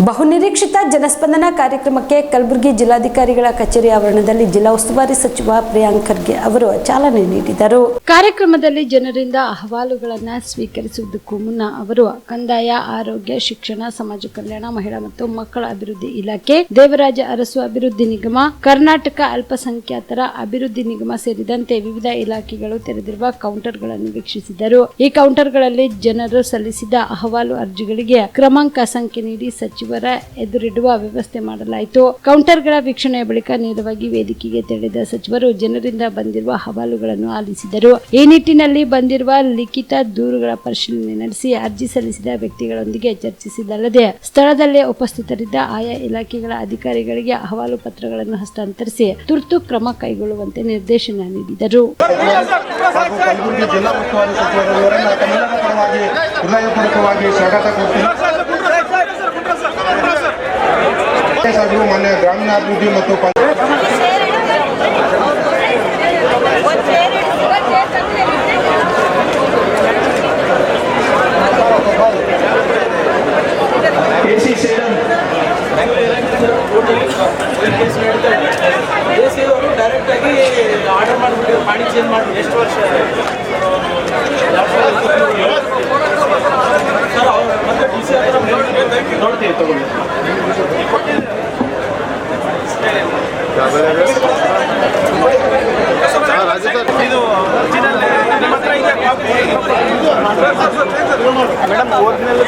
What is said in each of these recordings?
ಬಹುನಿರೀಕ್ಷಿತ ಜನಸ್ಪಂದನ ಕಾರ್ಯಕ್ರಮಕ್ಕೆ ಕಲಬುರಗಿ ಜಿಲ್ಲಾಧಿಕಾರಿಗಳ ಕಚೇರಿ ಆವರಣದಲ್ಲಿ ಜಿಲ್ಲಾ ಉಸ್ತುವಾರಿ ಸಚಿವ ಪ್ರಿಯಾಂಕ್ ಖರ್ಗೆ ಅವರು ಚಾಲನೆ ನೀಡಿದರು. ಕಾರ್ಯಕ್ರಮದಲ್ಲಿ ಜನರಿಂದ ಅಹವಾಲುಗಳನ್ನು ಸ್ವೀಕರಿಸುವುದಕ್ಕೂ ಮುನ್ನ ಅವರು ಕಂದಾಯ, ಆರೋಗ್ಯ, ಶಿಕ್ಷಣ, ಸಮಾಜ ಕಲ್ಯಾಣ, ಮಹಿಳಾ ಮತ್ತು ಮಕ್ಕಳ ಅಭಿವೃದ್ಧಿ ಇಲಾಖೆ, ದೇವರಾಜ ಅರಸು ಅಭಿವೃದ್ಧಿ ನಿಗಮ, ಕರ್ನಾಟಕ ಅಲ್ಪಸಂಖ್ಯಾತರ ಅಭಿವೃದ್ಧಿ ನಿಗಮ ಸೇರಿದಂತೆ ವಿವಿಧ ಇಲಾಖೆಗಳು ತೆರೆದಿರುವ ಕೌಂಟರ್ಗಳನ್ನು ವೀಕ್ಷಿಸಿದರು. ಈ ಕೌಂಟರ್ಗಳಲ್ಲಿ ಜನರು ಸಲ್ಲಿಸಿದ ಅಹವಾಲು ಅರ್ಜಿಗಳಿಗೆ ಕ್ರಮಾಂಕ ಸಂಖ್ಯೆ ನೀಡಿ ಸಚಿವರ ಎದುರಿಡುವ ವ್ಯವಸ್ಥೆ ಮಾಡಲಾಯಿತು. ಕೌಂಟರ್ಗಳ ವೀಕ್ಷಣೆಯ ಬಳಿಕ ನೇರವಾಗಿ ವೇದಿಕೆಗೆ ತೆರಳಿದ ಸಚಿವರು ಜನರಿಂದ ಬಂದಿರುವ ಅಹವಾಲುಗಳನ್ನು ಆಲಿಸಿದರು. ಈ ನಿಟ್ಟಿನಲ್ಲಿ ಬಂದಿರುವ ಲಿಖಿತ ದೂರುಗಳ ಪರಿಶೀಲನೆ ನಡೆಸಿ ಅರ್ಜಿ ಸಲ್ಲಿಸಿದ ವ್ಯಕ್ತಿಗಳೊಂದಿಗೆ ಚರ್ಚಿಸಿದಲ್ಲದೆ ಸ್ಥಳದಲ್ಲೇ ಉಪಸ್ಥಿತರಿದ್ದ ಆಯಾ ಇಲಾಖೆಗಳ ಅಧಿಕಾರಿಗಳಿಗೆ ಅಹವಾಲು ಪತ್ರಗಳನ್ನು ಹಸ್ತಾಂತರಿಸಿ ತುರ್ತು ಕ್ರಮ ಕೈಗೊಳ್ಳುವಂತೆ ನಿರ್ದೇಶನ ನೀಡಿದರು. ಮಾನ್ಯ ಗ್ರಾಮೀಣಾಭಿವೃದ್ಧಿ ಮತ್ತು ಡೈರೆಕ್ಟ್ ಆಗಿ ಆರ್ಡರ್ ಮಾಡಿಬಿಟ್ಟು ಪಾಣಿ ಚೇಂಜ್ ಮಾಡಿ ಎಷ್ಟು ವರ್ಷ ಸರ್ ಅವ್ರು ಮತ್ತೆ ಡಿ ಸಿ ಹತ್ರ ನೋಡ್ತೀವಿ ತಗೊಳ್ಳಿ. ಇದು ಒರಿಜಿನಲ್ ನಿಮ್ಮ ಹತ್ರ ಇದೆ ಮೇಡಮ್, ಓದ್ಮೇಲೆ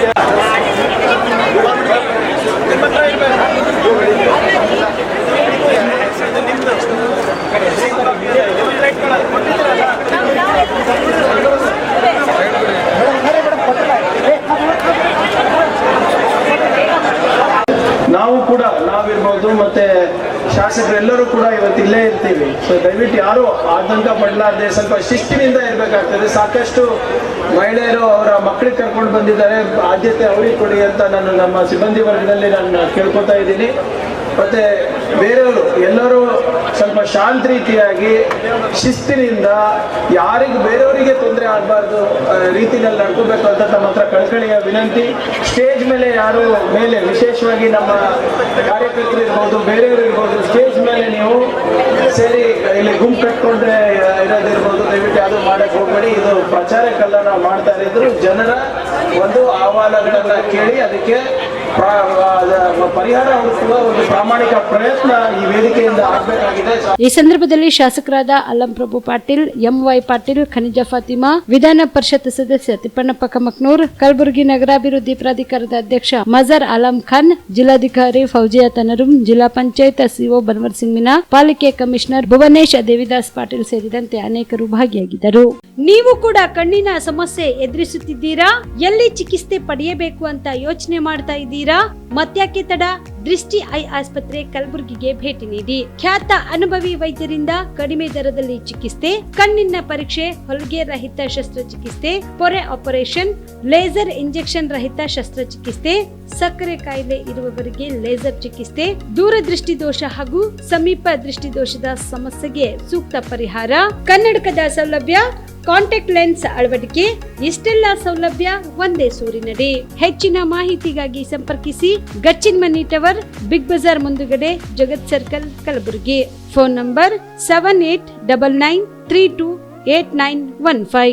ನಿಮ್ಮ ಹತ್ರ ನಾವು ಕೂಡ ನಾವಿರ್ಬೋದು ಮತ್ತೆ ಶಾಸಕರೆಲ್ಲರೂ ಕೂಡ ಇವತ್ತು ಇಲ್ಲೇ ಇರ್ತೀವಿ. ಸೊ ದಯವಿಟ್ಟು ಯಾರು ಆತಂಕ ಪಡಲಾರ್ದೆ ಸ್ವಲ್ಪ ಶಿಸ್ತಿನಿಂದ ಇರಬೇಕಾಗ್ತದೆ. ಸಾಕಷ್ಟು ಮಹಿಳೆಯರು ಅವರ ಮಕ್ಕಳಿಗೆ ಕರ್ಕೊಂಡು ಬಂದಿದ್ದಾರೆ, ಆದ್ಯತೆ ಅವರಿಗೆ ಕೊಡಿ ಅಂತ ನಾನು ನಮ್ಮ ಸಿಬ್ಬಂದಿ ವರ್ಗದಲ್ಲಿ ನಾನು ಕೇಳ್ಕೊತಾ ಇದ್ದೀನಿ. ಮತ್ತೆ ಬೇರೆಯವರು ಎಲ್ಲರೂ ಸ್ವಲ್ಪ ಶಾಂತ ರೀತಿಯಾಗಿ ಶಿಸ್ತಿನಿಂದ ಯಾರಿಗೂ ಬೇರೆಯವರಿಗೆ ತೊಂದರೆ ಆಗಬಾರ್ದು ರೀತಿಯಲ್ಲಿ ನಡ್ಕೋಬೇಕು ಅಂತ ತಮ್ಮ ಹತ್ರ ಕಳಕಳಿಯ ವಿನಂತಿ. ಸ್ಟೇಜ್ ಮೇಲೆ ಯಾರು ಮೇಲೆ ವಿಶೇಷವಾಗಿ ನಮ್ಮ ಕಾರ್ಯಕರ್ತರು ಇರ್ಬೋದು, ಬೇರೆಯವರು ಇರ್ಬೋದು, ಸ್ಟೇಜ್ ಮೇಲೆ ನೀವು ಸೇರಿ ಇಲ್ಲಿ ಗುಂಪು ಕಟ್ಕೊಂಡ್ರೆ ಇರೋದಿರ್ಬೋದು, ದಯವಿಟ್ಟು ಯಾವುದು ಮಾಡಕ್ಕೆ ಹೋಗ್ಬೇಡಿ. ಇದು ಪ್ರಚಾರಕ್ಕೆಲ್ಲ ನಾವು ಮಾಡ್ತಾ ಇದ್ರು. ಜನರ ಒಂದು ಅಹವಾಲುಗಳನ್ನ ಕೇಳಿ ಅದಕ್ಕೆ ಪರಿಹಾರ ಹುಡುಕುವ ಒಂದು ಪ್ರಾಮಾಣಿಕ ಪ್ರಯತ್ನ ಈ ವೇದಿಕೆಯಿಂದ ಆಗಬೇಕಾಗಿದೆ. ಈ ಸಂದರ್ಭದಲ್ಲಿ ಶಾಸಕರಾದ ಅಲ್ಲಂ ಪ್ರಭು ಪಾಟೀಲ್, ಎಂವೈ ಪಾಟೀಲ್, ಖನಿಜಾ ಫಾತಿಮಾ, ವಿಧಾನ ಪರಿಷತ್ ಸದಸ್ಯ ತಿಪ್ಪಣ್ಣಪ್ಪ ಕಮಕ್ನೂರ್, ಕಲಬುರಗಿ ನಗರಾಭಿವೃದ್ಧಿ ಪ್ರಾಧಿಕಾರದ ಅಧ್ಯಕ್ಷ ಮಜರ್ ಆಲಂ ಖಾನ್, ಜಿಲ್ಲಾಧಿಕಾರಿ ಫೌಜಿಯಾ ತನರುಂ, ಜಿಲ್ಲಾ ಪಂಚಾಯತ್ ಸಿಒ ಬನ್ವರ್ ಸಿಂಗ್ ಮೀನಾ, ಪಾಲಿಕೆ ಕಮಿಷನರ್ ಭುವನೇಶ್ ದೇವಿದಾಸ್ ಪಾಟೀಲ್ ಸೇರಿದಂತೆ ಅನೇಕರು ಭಾಗಿಯಾಗಿದ್ದರು. ನೀವು ಕೂಡ ಕಣ್ಣಿನ ಸಮಸ್ಯೆ ಎದುರಿಸುತ್ತಿದ್ದೀರಾ? ಎಲ್ಲಿ ಚಿಕಿತ್ಸೆ ಪಡೆಯಬೇಕು ಅಂತ ಯೋಚನೆ ಮಾಡ್ತಾ ಇದ್ದೀರಾ? ಮತ್ಯಾಕೆ ತಡ? ದೃಷ್ಟಿ ಐ ಆಸ್ಪತ್ರೆ ಕಲಬುರಗಿಗೆ ಭೇಟಿ ನೀಡಿ. ಖ್ಯಾತ ಅನುಭವಿ ವೈದ್ಯರಿಂದ ಕಡಿಮೆ ದರದಲ್ಲಿ ಚಿಕಿತ್ಸೆ, ಕಣ್ಣಿನ ಪರೀಕ್ಷೆ, ಹೊಲಿಗೆ ರಹಿತ ಶಸ್ತ್ರಚಿಕಿತ್ಸೆ, ಪೊರೆ ಆಪರೇಷನ್, ಲೇಸರ್ ಇಂಜೆಕ್ಷನ್ ರಹಿತ ಶಸ್ತ್ರಚಿಕಿತ್ಸೆ, ಸಕ್ಕರೆ ಕಾಯಿಲೆ ಇರುವವರಿಗೆ ಲೇಸರ್ ಚಿಕಿತ್ಸೆ, ದೂರದೃಷ್ಟಿ ದೋಷ ಹಾಗೂ ಸಮೀಪ ದೃಷ್ಟಿ ದೋಷದ ಸಮಸ್ಯೆಗೆ ಸೂಕ್ತ ಪರಿಹಾರ, ಕನ್ನಡಕದ ಸೌಲಭ್ಯ, ಕಾಂಟ್ಯಾಕ್ಟ್ ಲೆನ್ಸ್ ಅಳವಡಿಕೆ, ಇಷ್ಟೆಲ್ಲ ಸೌಲಭ್ಯ ಒಂದೇ ಸೂರಿನಡಿ. ಹೆಚ್ಚಿನ ಮಾಹಿತಿಗಾಗಿ ಸಂಪರ್ಕಿಸಿ Gachchin money tower, Big Bazaar ಮುಂದುಗಡೆ, Jagat circle, Kalaburagi. Phone number 7899328915.